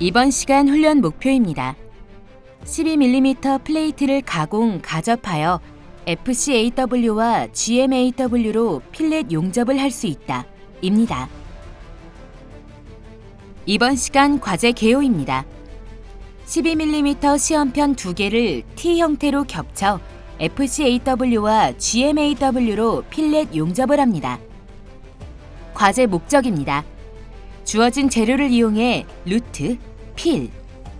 이번 시간 훈련 목표입니다. 12mm 플레이트를 가접하여 FCAW와 GMAW로 필렛 용접을 할 수 있다. 입니다. 이번 시간 과제 개요입니다. 12mm 시험편 2개를 T 형태로 겹쳐 FCAW와 GMAW로 필렛 용접을 합니다. 과제 목적입니다. 주어진 재료를 이용해 루트, 필,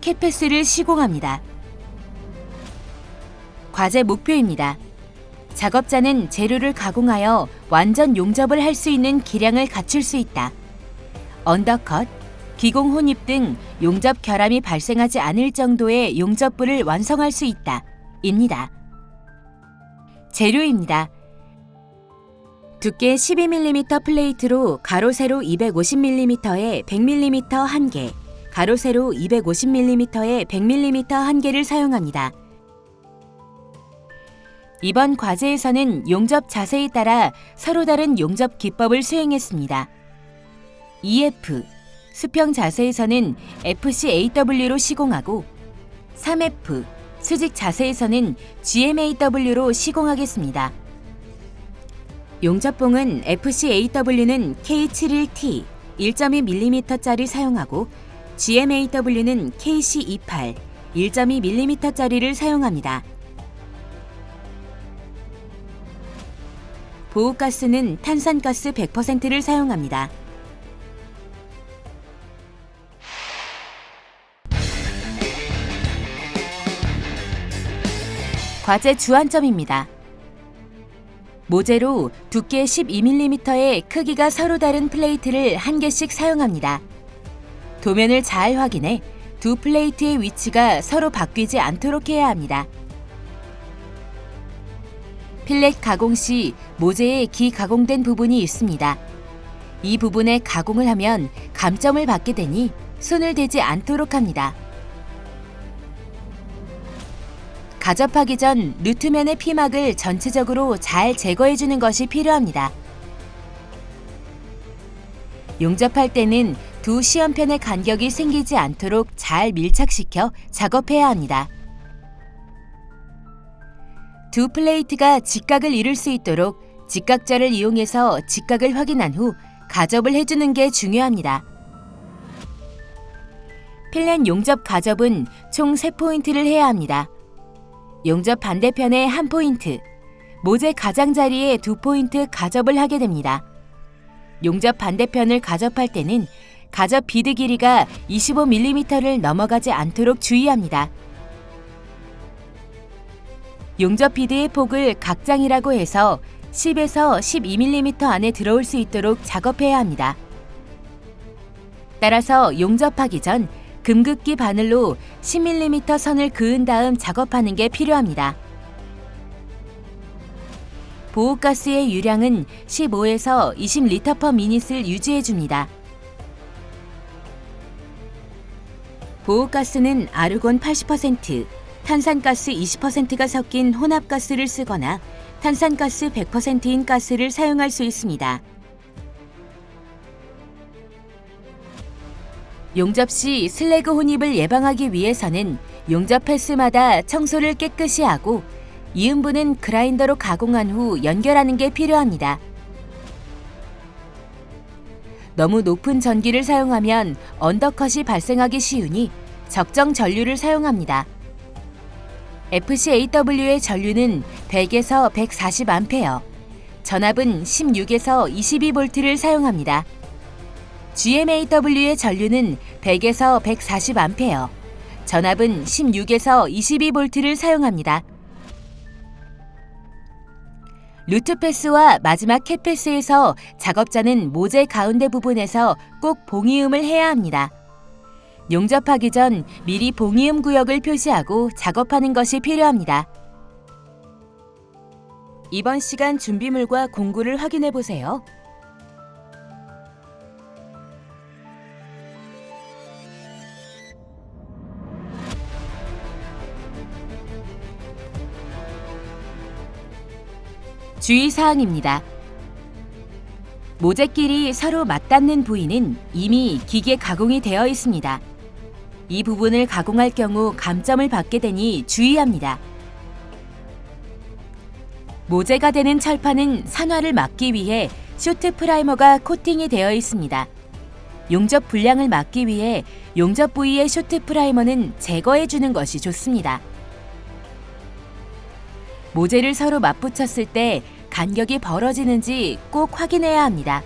캐패스를 시공합니다. 과제 목표입니다. 작업자는 재료를 가공하여 완전 용접을 할 수 있는 기량을 갖출 수 있다. 언더컷, 기공 혼입 등 용접 결함이 발생하지 않을 정도의 용접부를 완성할 수 있다. 입니다. 재료입니다. 두께 12mm 플레이트로 가로 세로 250mm에 100mm 1개, 가로 세로 250mm에 100mm 1개를 사용합니다. 이번 과제에서는 용접 자세에 따라 서로 다른 용접 기법을 수행했습니다. EF, 수평 자세에서는 FCAW로 시공하고 3F, 수직 자세에서는 GMAW로 시공하겠습니다. 용접봉은 FCAW는 K71T 1.2mm짜리 사용하고 GMAW는 KC28 1.2mm짜리를 사용합니다. 보호가스는 탄산가스 100%를 사용합니다. 과제 주안점입니다. 모재로 두께 12mm의 크기가 서로 다른 플레이트를 한 개씩 사용합니다. 도면을 잘 확인해 두 플레이트의 위치가 서로 바뀌지 않도록 해야 합니다. 필렛 가공 시 모재에 기가공된 부분이 있습니다. 이 부분에 가공을 하면 감점을 받게 되니 손을 대지 않도록 합니다. 가접하기 전 루트면의 피막을 전체적으로 잘 제거해주는 것이 필요합니다. 용접할 때는 두 시험편의 간격이 생기지 않도록 잘 밀착시켜 작업해야 합니다. 두 플레이트가 직각을 이룰 수 있도록 직각자를 이용해서 직각을 확인한 후 가접을 해주는 게 중요합니다. 필렛 용접 가접은 총 3포인트를 해야 합니다. 용접 반대편에 1포인트, 모재 가장자리에 2포인트 가접을 하게 됩니다. 용접 반대편을 가접할 때는 가접 비드 길이가 25mm를 넘어가지 않도록 주의합니다. 용접 비드의 폭을 각장이라고 해서 10에서 12mm 안에 들어올 수 있도록 작업해야 합니다. 따라서 용접하기 전 금극기 바늘로 10mm 선을 그은 다음 작업하는 게 필요합니다. 보호가스의 유량은 15에서 20L/min을 유지해줍니다. 보호가스는 아르곤 80%, 탄산가스 20%가 섞인 혼합가스를 쓰거나 탄산가스 100%인 가스를 사용할 수 있습니다. 용접 시 슬래그 혼입을 예방하기 위해서는 용접 횟수마다 청소를 깨끗이 하고 이음부는 그라인더로 가공한 후 연결하는 게 필요합니다. 너무 높은 전기를 사용하면 언더컷이 발생하기 쉬우니 적정 전류를 사용합니다. FCAW의 전류는 100에서 140A, 전압은 16에서 22V를 사용합니다. GMAW의 전류는 100에서 140A, 전압은 16에서 22V를 사용합니다. 루트 패스와 마지막 캡 패스에서 작업자는 모재 가운데 부분에서 꼭 봉이음을 해야 합니다. 용접하기 전 미리 봉이음 구역을 표시하고 작업하는 것이 필요합니다. 이번 시간 준비물과 공구를 확인해 보세요. 주의사항입니다. 모재끼리 서로 맞닿는 부위는 이미 기계 가공이 되어 있습니다. 이 부분을 가공할 경우 감점을 받게 되니 주의합니다. 모재가 되는 철판은 산화를 막기 위해 쇼트 프라이머가 코팅이 되어 있습니다. 용접 불량을 막기 위해 용접 부위의 쇼트 프라이머는 제거해 주는 것이 좋습니다. 모재를 서로 맞붙였을 때 간격이 벌어지는지 꼭 확인해야 합니다.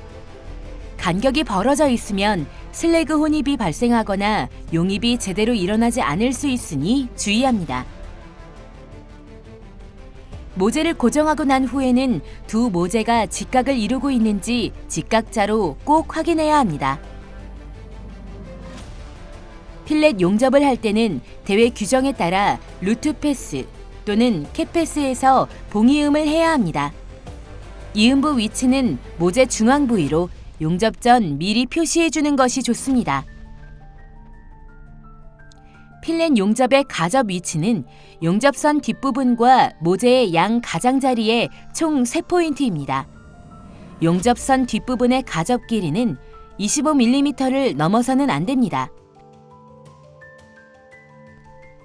간격이 벌어져 있으면 슬래그 혼입이 발생하거나 용입이 제대로 일어나지 않을 수 있으니 주의합니다. 모재를 고정하고 난 후에는 두 모재가 직각을 이루고 있는지 직각자로 꼭 확인해야 합니다. 필렛 용접을 할 때는 대회 규정에 따라 루트 패스 또는 캡 패스에서 봉이음을 해야 합니다. 이음부 위치는 모재 중앙 부위로 용접 전 미리 표시해 주는 것이 좋습니다. 필렛 용접의 가접 위치는 용접선 뒷부분과 모재의 양 가장자리에 총 3포인트입니다. 용접선 뒷부분의 가접 길이는 25mm를 넘어서는 안 됩니다.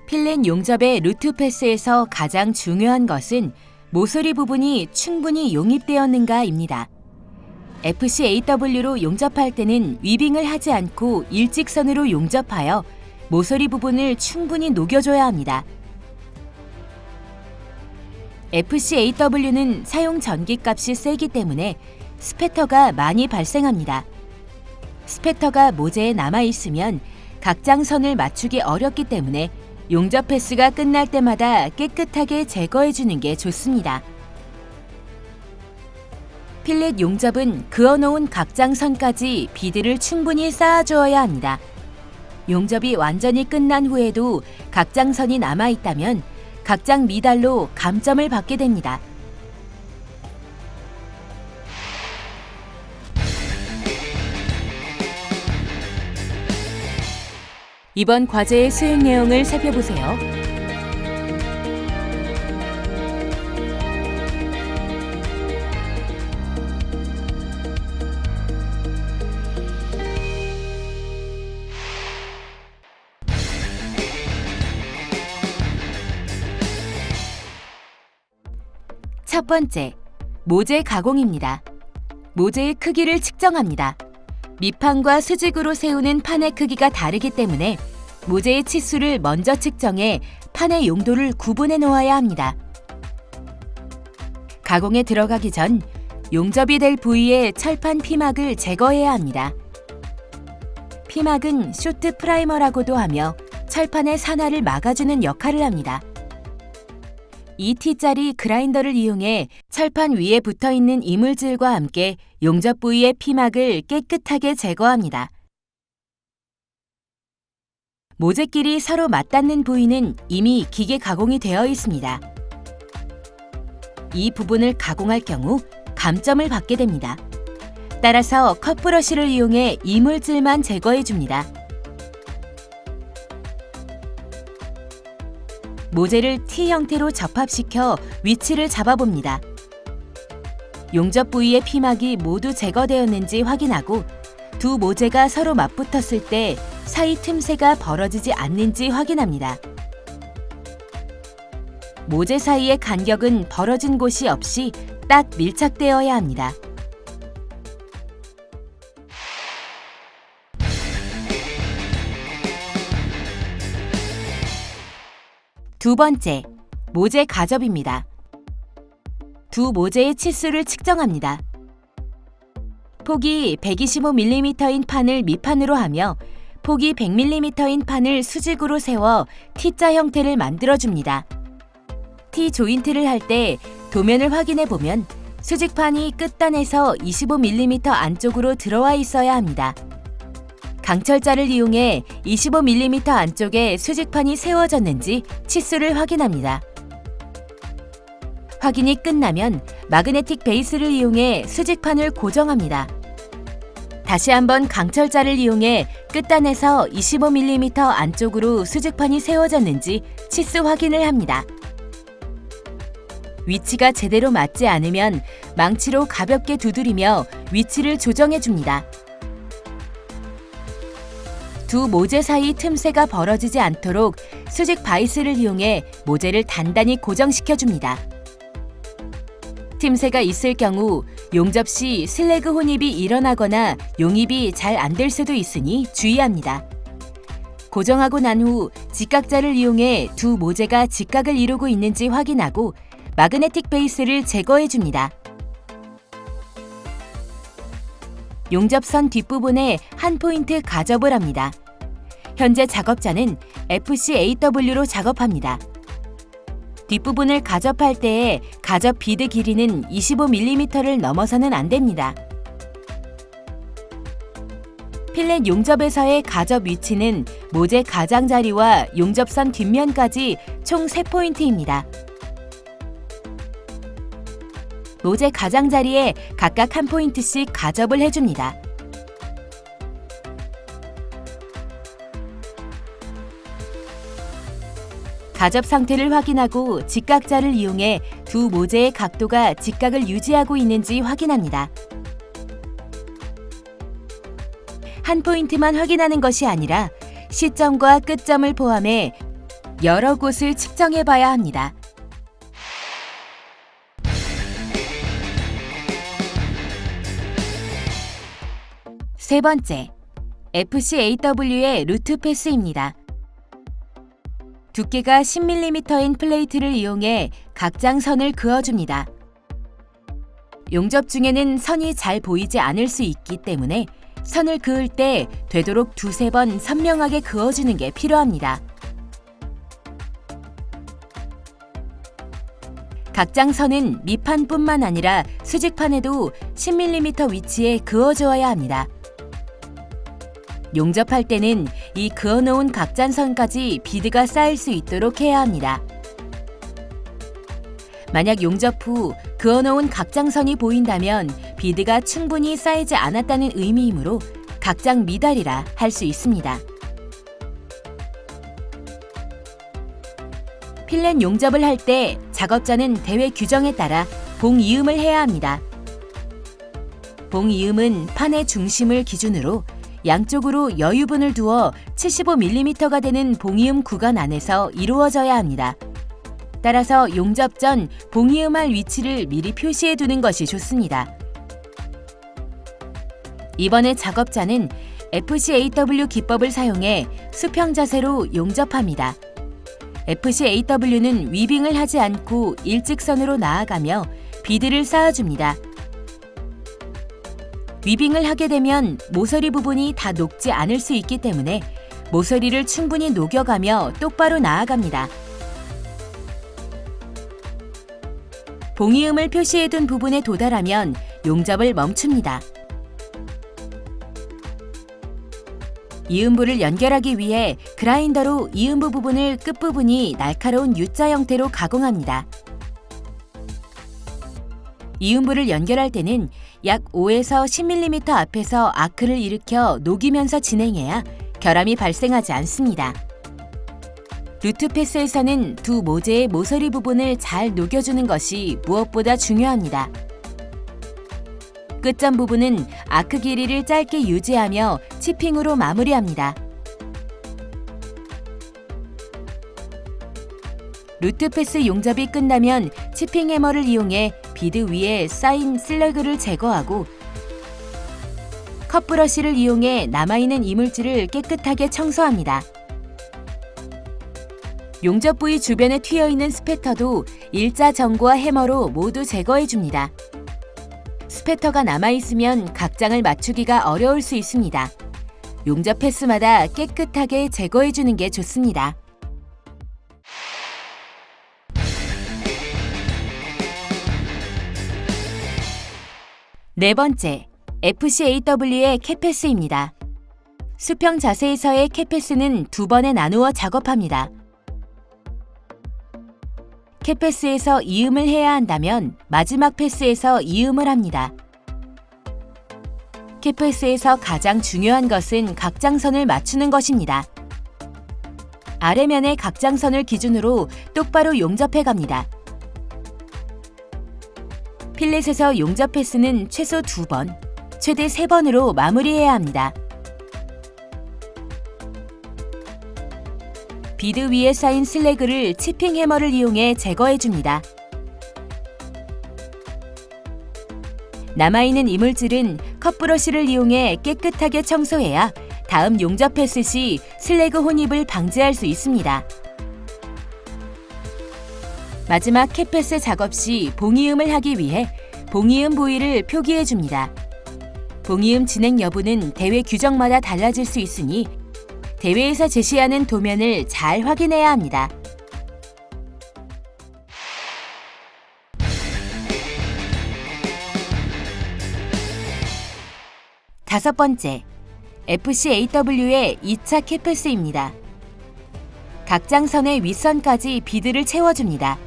필렛 용접의 루트 패스에서 가장 중요한 것은 모서리 부분이 충분히 용입되었는가입니다. FCAW로 용접할 때는 위빙을 하지 않고 일직선으로 용접하여 모서리 부분을 충분히 녹여줘야 합니다. FCAW는 사용 전기값이 세기 때문에 스패터가 많이 발생합니다. 스패터가 모재에 남아있으면 각장선을 맞추기 어렵기 때문에 용접 패스가 끝날 때마다 깨끗하게 제거해주는 게 좋습니다. 필렛 용접은 그어놓은 각장선까지 비드를 충분히 쌓아주어야 합니다. 용접이 완전히 끝난 후에도 각장선이 남아있다면 각장 미달로 감점을 받게 됩니다. 이번 과제의 수행 내용을 살펴보세요. 첫 번째, 모재 가공입니다. 모재의 크기를 측정합니다. 밑판과 수직으로 세우는 판의 크기가 다르기 때문에 모재의 치수를 먼저 측정해 판의 용도를 구분해 놓아야 합니다. 가공에 들어가기 전 용접이 될 부위의 철판 피막을 제거해야 합니다. 피막은 쇼트 프라이머라고도 하며 철판의 산화를 막아주는 역할을 합니다. 2T짜리 그라인더를 이용해 철판 위에 붙어있는 이물질과 함께 용접 부위의 피막을 깨끗하게 제거합니다. 모재끼리 서로 맞닿는 부위는 이미 기계 가공이 되어 있습니다. 이 부분을 가공할 경우 감점을 받게 됩니다. 따라서 컷브러쉬를 이용해 이물질만 제거해 줍니다. 모재를 T 형태로 접합시켜 위치를 잡아봅니다. 용접 부위의 피막이 모두 제거되었는지 확인하고 두 모재가 서로 맞붙었을 때 사이 틈새가 벌어지지 않는지 확인합니다. 모재 사이의 간격은 벌어진 곳이 없이 딱 밀착되어야 합니다. 두 번째, 모재 가접입니다. 두 모재의 치수를 측정합니다. 폭이 125mm인 판을 밑판으로 하며 폭이 100mm인 판을 수직으로 세워 T자 형태를 만들어줍니다. T 조인트를 할 때 도면을 확인해 보면 수직판이 끝단에서 25mm 안쪽으로 들어와 있어야 합니다. 강철자를 이용해 25mm 안쪽에 수직판이 세워졌는지 치수를 확인합니다. 확인이 끝나면 마그네틱 베이스를 이용해 수직판을 고정합니다. 다시 한번 강철자를 이용해 끝단에서 25mm 안쪽으로 수직판이 세워졌는지 치수 확인을 합니다. 위치가 제대로 맞지 않으면 망치로 가볍게 두드리며 위치를 조정해 줍니다. 두 모재 사이 틈새가 벌어지지 않도록 수직 바이스를 이용해 모재를 단단히 고정시켜줍니다. 틈새가 있을 경우 용접 시 슬래그 혼입이 일어나거나 용입이 잘 안 될 수도 있으니 주의합니다. 고정하고 난 후 직각자를 이용해 두 모재가 직각을 이루고 있는지 확인하고 마그네틱 베이스를 제거해줍니다. 용접선 뒷부분에 한 포인트 가접을 합니다. 현재 작업자는 FCAW로 작업합니다. 뒷부분을 가접할 때에 가접 비드 길이는 25mm를 넘어서는 안 됩니다. 필렛 용접에서의 가접 위치는 모재 가장자리와 용접선 뒷면까지 총 3포인트입니다. 모재 가장자리에 각각 한 포인트씩 가접을 해줍니다. 가접 상태를 확인하고 직각자를 이용해 두 모재의 각도가 직각을 유지하고 있는지 확인합니다. 한 포인트만 확인하는 것이 아니라 시점과 끝점을 포함해 여러 곳을 측정해 봐야 합니다. 세 번째, FCAW의 루트 패스입니다. 두께가 10mm인 플레이트를 이용해 각장선을 그어줍니다. 용접 중에는 선이 잘 보이지 않을 수 있기 때문에 선을 그을 때 되도록 두세 번 선명하게 그어주는 게 필요합니다. 각장선은 밑판뿐만 아니라 수직판에도 10mm 위치에 그어주어야 합니다. 용접할 때는 이 그어놓은 각장선까지 비드가 쌓일 수 있도록 해야 합니다. 만약 용접 후 그어놓은 각장선이 보인다면 비드가 충분히 쌓이지 않았다는 의미이므로 각장 미달이라 할 수 있습니다. 필렛 용접을 할 때 작업자는 대회 규정에 따라 봉이음을 해야 합니다. 봉이음은 판의 중심을 기준으로 양쪽으로 여유분을 두어 75mm가 되는 봉이음 구간 안에서 이루어져야 합니다. 따라서 용접 전 봉이음할 위치를 미리 표시해 두는 것이 좋습니다. 이번에 작업자는 FCAW 기법을 사용해 수평 자세로 용접합니다. FCAW는 위빙을 하지 않고 일직선으로 나아가며 비드를 쌓아줍니다. 위빙을 하게 되면 모서리 부분이 다 녹지 않을 수 있기 때문에 모서리를 충분히 녹여가며 똑바로 나아갑니다. 봉이음을 표시해둔 부분에 도달하면 용접을 멈춥니다. 이음부를 연결하기 위해 그라인더로 이음부 부분을 끝부분이 날카로운 U자 형태로 가공합니다. 이음부를 연결할 때는 약 5에서 10mm 앞에서 아크를 일으켜 녹이면서 진행해야 결함이 발생하지 않습니다. 루트 패스에서는 두 모재의 모서리 부분을 잘 녹여주는 것이 무엇보다 중요합니다. 끝점 부분은 아크 길이를 짧게 유지하며 치핑으로 마무리합니다. 루트 패스 용접이 끝나면 치핑 해머를 이용해 비드 위에 쌓인 슬러그를 제거하고 컵브러시를 이용해 남아있는 이물질을 깨끗하게 청소합니다. 용접 부위 주변에 튀어있는 스패터도 일자 전구와 해머로 모두 제거해줍니다. 스패터가 남아있으면 각장을 맞추기가 어려울 수 있습니다. 용접 패스마다 깨끗하게 제거해주는 게 좋습니다. 네 번째, FCAW의 캡패스입니다. 수평 자세에서의 캡패스는 두 번에 나누어 작업합니다. 캡패스에서 이음을 해야 한다면 마지막 패스에서 이음을 합니다. 캡패스에서 가장 중요한 것은 각장선을 맞추는 것입니다. 아래면의 각장선을 기준으로 똑바로 용접해 갑니다. 필렛에서 용접 패스는 최소 2번, 최대 3번으로 마무리해야 합니다. 비드 위에 쌓인 슬래그를 치핑 해머를 이용해 제거해줍니다. 남아있는 이물질은 컵브러쉬를 이용해 깨끗하게 청소해야 다음 용접 패스 시 슬래그 혼입을 방지할 수 있습니다. 마지막 캡패스 작업 시 봉이음을 하기 위해 봉이음 부위를 표기해줍니다. 봉이음 진행 여부는 대회 규정마다 달라질 수 있으니 대회에서 제시하는 도면을 잘 확인해야 합니다. 다섯 번째, FCAW의 2차 캡패스입니다. 각 장선의 윗선까지 비드를 채워줍니다.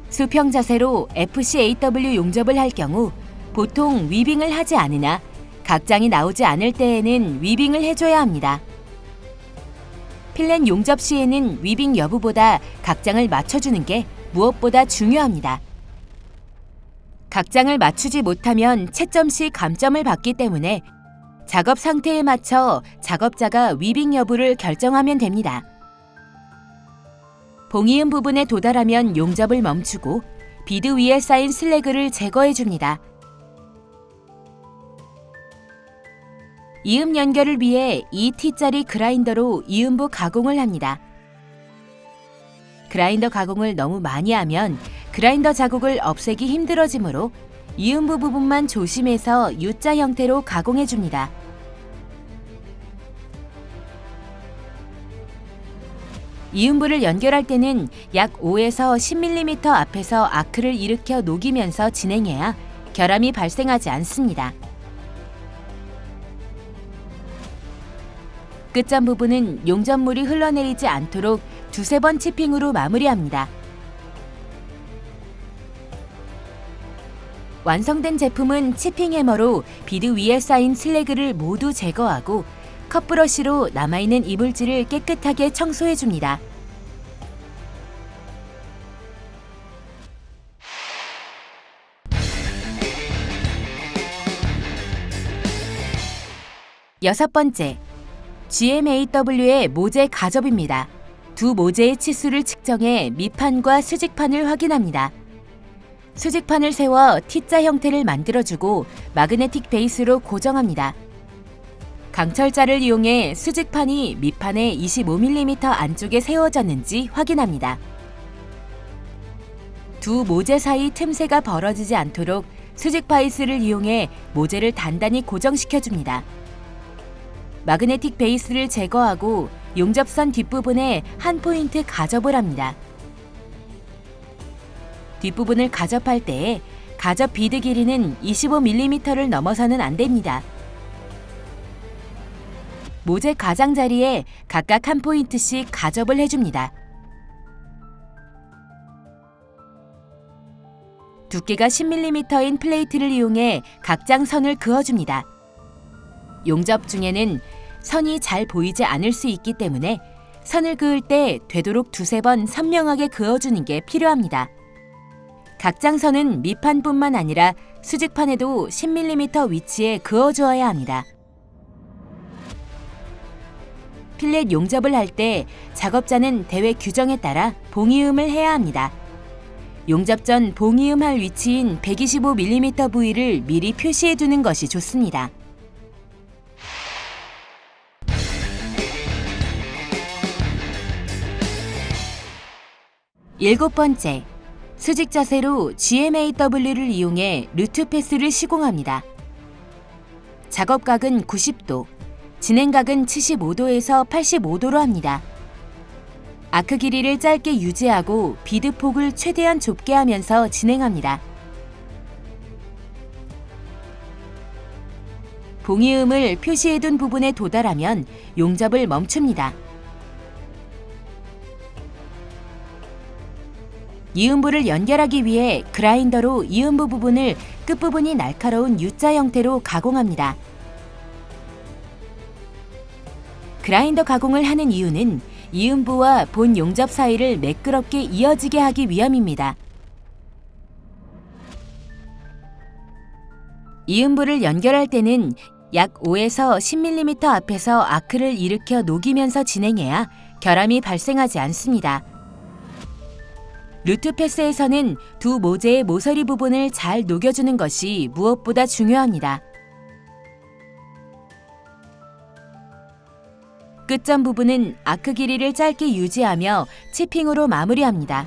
수평 자세로 FCAW 용접을 할 경우 보통 위빙을 하지 않으나 각 장이 나오지 않을 때에는 위빙을 해줘야 합니다. 필렛 용접 시에는 위빙 여부보다 각 장을 맞춰주는 게 무엇보다 중요합니다. 각 장을 맞추지 못하면 채점 시 감점을 받기 때문에 작업 상태에 맞춰 작업자가 위빙 여부를 결정하면 됩니다. 봉이음 부분에 도달하면 용접을 멈추고 비드 위에 쌓인 슬래그를 제거해줍니다. 이음 연결을 위해 2T짜리 그라인더로 이음부 가공을 합니다. 그라인더 가공을 너무 많이 하면 그라인더 자국을 없애기 힘들어지므로 이음부 부분만 조심해서 U자 형태로 가공해줍니다. 이음부를 연결할 때는 약 5에서 10mm 앞에서 아크를 일으켜 녹이면서 진행해야 결함이 발생하지 않습니다. 끝점 부분은 용접물이 흘러내리지 않도록 두세 번 치핑으로 마무리합니다. 완성된 제품은 치핑 해머로 비드 위에 쌓인 슬래그를 모두 제거하고 컵브러쉬로 남아있는 이물질을 깨끗하게 청소해줍니다. 여섯 번째, GMAW의 모재 가접입니다. 두 모재의 치수를 측정해 밑판과 수직판을 확인합니다. 수직판을 세워 T자 형태를 만들어주고 마그네틱 베이스로 고정합니다. 강철자를 이용해 수직판이 밑판의 25mm 안쪽에 세워졌는지 확인합니다. 두 모재 사이 틈새가 벌어지지 않도록 수직 바이스를 이용해 모재를 단단히 고정시켜줍니다. 마그네틱 베이스를 제거하고 용접선 뒷부분에 한 포인트 가접을 합니다. 뒷부분을 가접할 때에 가접 비드 길이는 25mm를 넘어서는 안 됩니다. 모재 가장자리에 각각 한 포인트씩 가접을 해줍니다. 두께가 10mm인 플레이트를 이용해 각장 선을 그어줍니다. 용접 중에는 선이 잘 보이지 않을 수 있기 때문에 선을 그을 때 되도록 두세 번 선명하게 그어주는 게 필요합니다. 각장선은 밑판뿐만 아니라 수직판에도 10mm 위치에 그어주어야 합니다. 필렛 용접을 할 때 작업자는 대회 규정에 따라 봉이음을 해야 합니다. 용접 전 봉이음할 위치인 125mm 부위를 미리 표시해 두는 것이 좋습니다. 일곱 번째, 수직 자세로 GMAW를 이용해 루트 패스를 시공합니다. 작업각은 90도, 진행각은 75도에서 85도로 합니다. 아크 길이를 짧게 유지하고 비드 폭을 최대한 좁게 하면서 진행합니다. 봉이음을 표시해둔 부분에 도달하면 용접을 멈춥니다. 이음부를 연결하기 위해 그라인더로 이음부 부분을 끝부분이 날카로운 U자 형태로 가공합니다. 그라인더 가공을 하는 이유는 이음부와 본 용접 사이를 매끄럽게 이어지게 하기 위함입니다. 이음부를 연결할 때는 약 5에서 10mm 앞에서 아크를 일으켜 녹이면서 진행해야 결함이 발생하지 않습니다. 루트 패스에서는 두 모재의 모서리 부분을 잘 녹여주는 것이 무엇보다 중요합니다. 끝점 부분은 아크 길이를 짧게 유지하며 치핑으로 마무리합니다.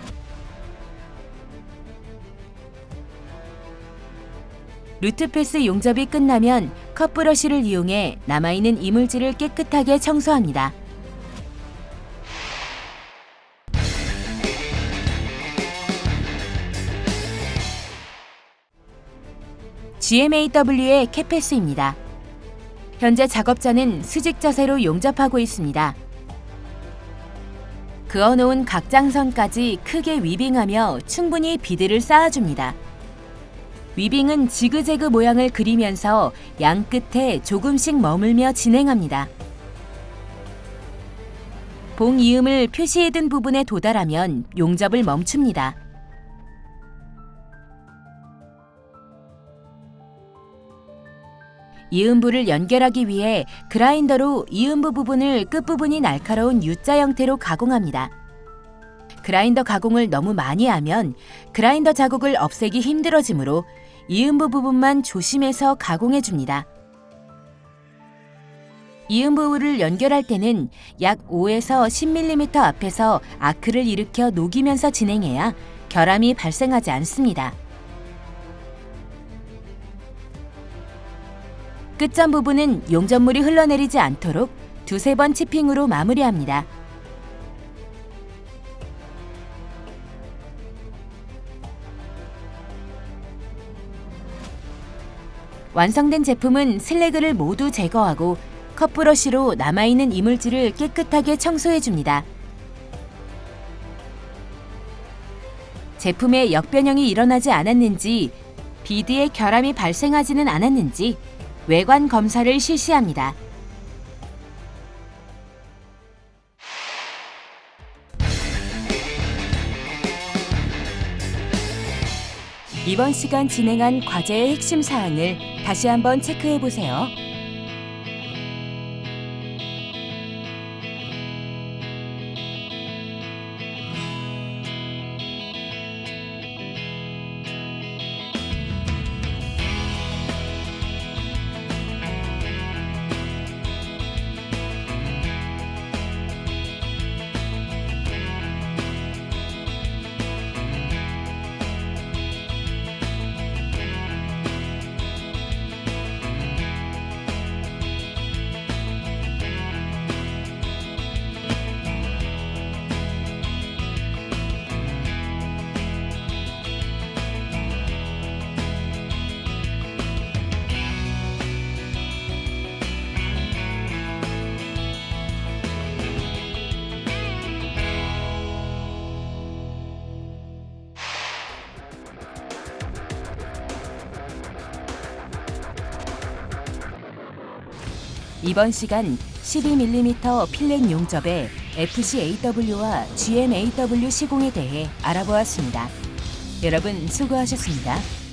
루트 패스 용접이 끝나면 컷 브러쉬를 이용해 남아있는 이물질을 깨끗하게 청소합니다. GMAW의 캣패스입니다. 현재 작업자는 수직 자세로 용접하고 있습니다. 그어놓은 각장선까지 크게 위빙하며 충분히 비드를 쌓아줍니다. 위빙은 지그재그 모양을 그리면서 양 끝에 조금씩 머물며 진행합니다. 봉 이음을 표시해둔 부분에 도달하면 용접을 멈춥니다. 이음부를 연결하기 위해 그라인더로 이음부 부분을 끝부분이 날카로운 U자 형태로 가공합니다. 그라인더 가공을 너무 많이 하면 그라인더 자국을 없애기 힘들어지므로 이음부 부분만 조심해서 가공해줍니다. 이음부를 연결할 때는 약 5에서 10mm 앞에서 아크를 일으켜 녹이면서 진행해야 결함이 발생하지 않습니다. 끝점 부분은 용접물이 흘러내리지 않도록 두세 번 치핑으로 마무리합니다. 완성된 제품은 슬래그를 모두 제거하고 컷브러쉬로 남아있는 이물질을 깨끗하게 청소해줍니다. 제품에 역변형이 일어나지 않았는지, 비드에 결함이 발생하지는 않았는지 외관 검사를 실시합니다. 이번 시간 진행한 과제의 핵심 사항을 다시 한번 체크해 보세요. 이번 시간 12mm 필렛 용접의 FCAW와 GMAW 시공에 대해 알아보았습니다. 여러분 수고하셨습니다.